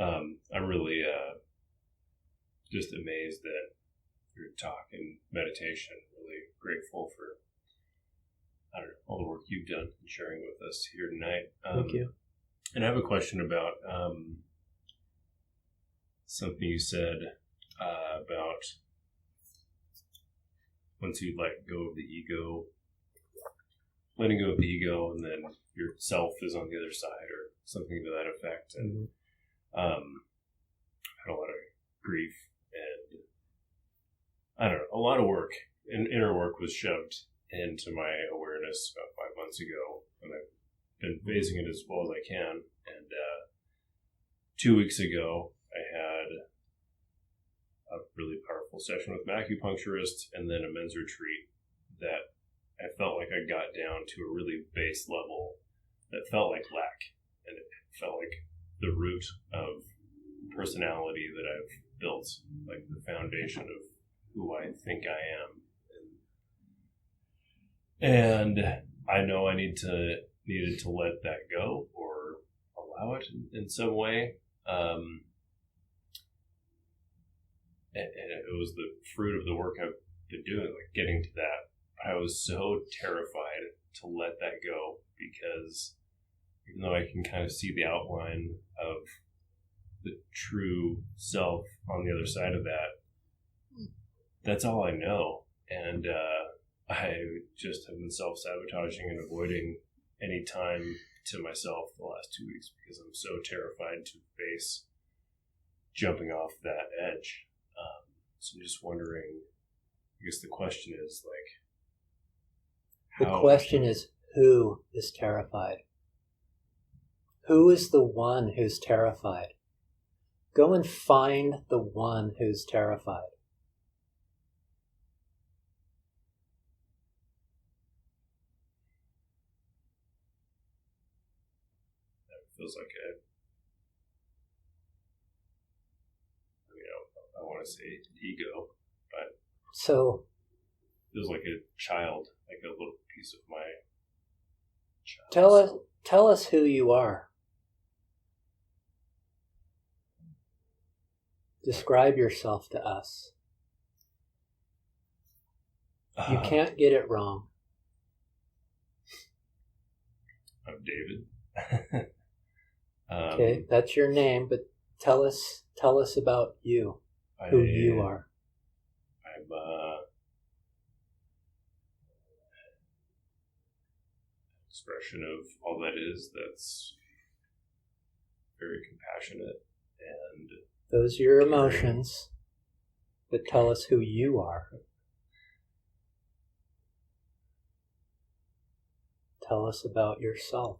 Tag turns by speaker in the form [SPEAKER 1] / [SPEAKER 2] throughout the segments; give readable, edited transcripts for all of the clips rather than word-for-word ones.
[SPEAKER 1] I'm really just amazed at your talk and meditation. Really grateful for, I don't know, all the work you've done and sharing with us here tonight.
[SPEAKER 2] Thank you.
[SPEAKER 1] And I have a question about something you said about once you let go of the ego, letting go of the ego, and then your self is on the other side, or something to that effect. And I had a lot of grief and, I don't know, a lot of work, and inner work was shoved into my awareness about 5 months ago, and I've been phasing it as well as I can. And 2 weeks ago, I had a really powerful session with an acupuncturist, and then a men's retreat that I felt like I got down to a really base level that felt like lack, and it felt like the root of personality that I've built, like the foundation of who I think I am. And I know I needed to let that go, or allow it in some way. And it was the fruit of the work I've been doing, like getting to that. I was so terrified to let that go, because even though I can kind of see the outline of the true self on the other side of that, that's all I know. And I just have been self-sabotaging and avoiding any time to myself the last 2 weeks, because I'm so terrified to face jumping off that edge. So I'm just wondering, I guess the question is, like,
[SPEAKER 2] the question is, who is terrified? Who is the one who's terrified? Go and find the one who's terrified.
[SPEAKER 1] That feels like I want to say ego, but
[SPEAKER 2] so
[SPEAKER 1] it feels like a child, like a little piece of my child.
[SPEAKER 2] Tell us who you are. Describe yourself to us. You can't get it wrong.
[SPEAKER 1] I'm David.
[SPEAKER 2] Okay, that's your name, but tell us about you, who you are.
[SPEAKER 1] I'm expression of all that is, that's very compassionate, and
[SPEAKER 2] those are your emotions, but tell us who you are. Tell us about yourself.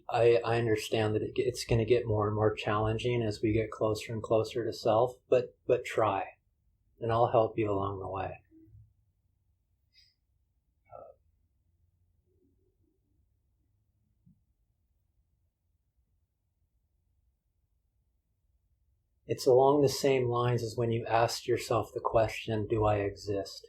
[SPEAKER 2] I understand that it's going to get more and more challenging as we get closer and closer to self, but try, and I'll help you along the way. It's along the same lines as when you asked yourself the question, do I exist?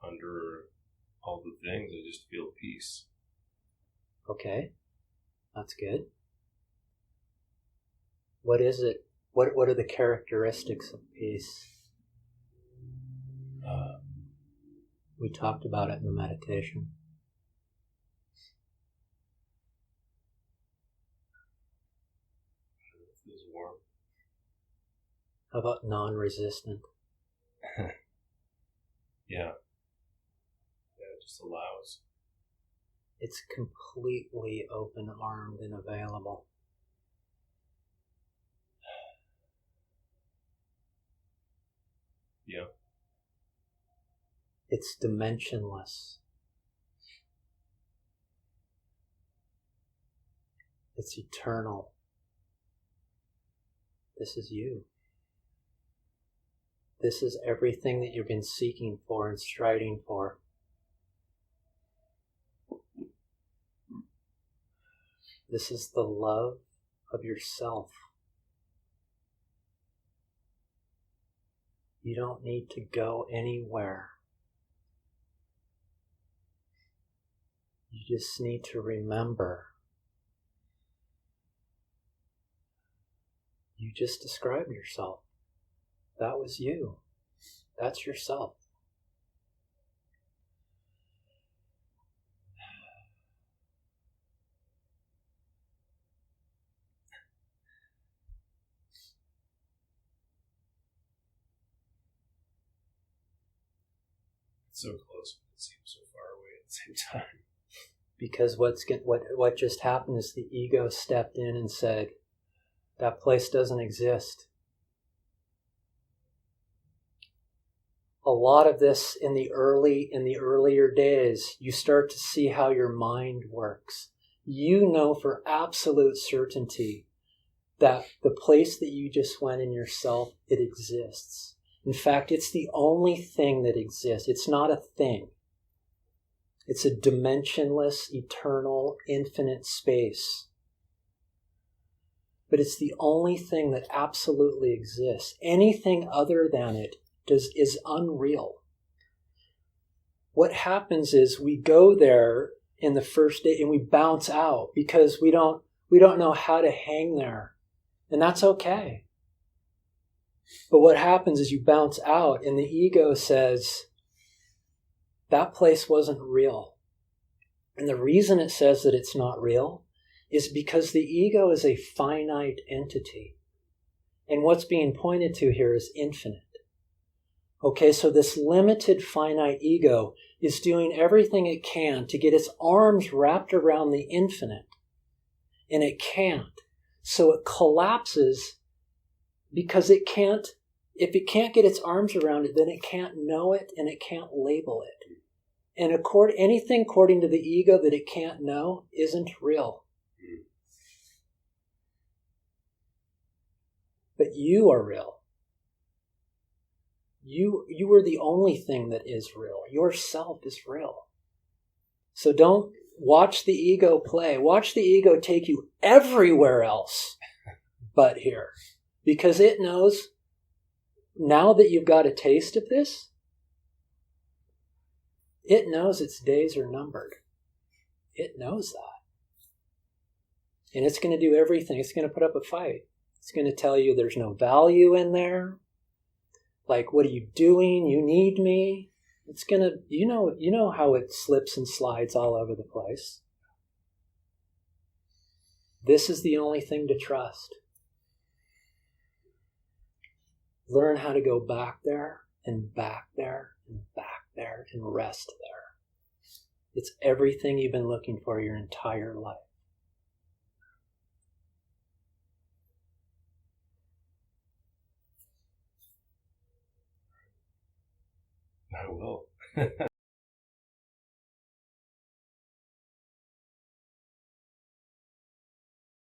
[SPEAKER 1] Under all the things, I just feel peace.
[SPEAKER 2] Okay, that's good. What is it? What are the characteristics of peace? We talked about it in the meditation.
[SPEAKER 1] It feels warm.
[SPEAKER 2] How about non-resistant?
[SPEAKER 1] Yeah. It just allows.
[SPEAKER 2] It's completely open-armed and available.
[SPEAKER 1] Yeah.
[SPEAKER 2] It's dimensionless. It's eternal. This is you. This is everything that you've been seeking for and striding for. This is the love of yourself. You don't need to go anywhere. You just need to remember. You just described yourself. That was you. That's yourself.
[SPEAKER 1] So close, but it seems so far away at the same time.
[SPEAKER 2] Because what just happened is the ego stepped in and said, that place doesn't exist. A lot of this in the earlier days, you start to see how your mind works. You know for absolute certainty that the place that you just went in yourself, it exists. In fact, it's the only thing that exists. It's not a thing. It's a dimensionless, eternal, infinite space. But it's the only thing that absolutely exists. Anything other than it is unreal. What happens is we go there in the first day and we bounce out because we don't know how to hang there. And that's okay. But what happens is you bounce out and the ego says, that place wasn't real. And the reason it says that it's not real is because the ego is a finite entity. And what's being pointed to here is infinite. Okay, so this limited finite ego is doing everything it can to get its arms wrapped around the infinite. And it can't. So it collapses because it can't, if it can't get its arms around it, then it can't know it and it can't label it. And anything according to the ego that it can't know isn't real. But you are real. You are the only thing that is real. Yourself is real. So don't watch the ego play. Watch the ego take you everywhere else but here. Because it knows, now that you've got a taste of this, it knows its days are numbered. It knows that. And it's going to do everything. It's going to put up a fight. It's going to tell you there's no value in there. Like, what are you doing? You need me. It's going to, you know how it slips and slides all over the place. This is the only thing to trust. Learn how to go back there and back there and back there and rest there. It's everything you've been looking for your entire life.
[SPEAKER 1] I will.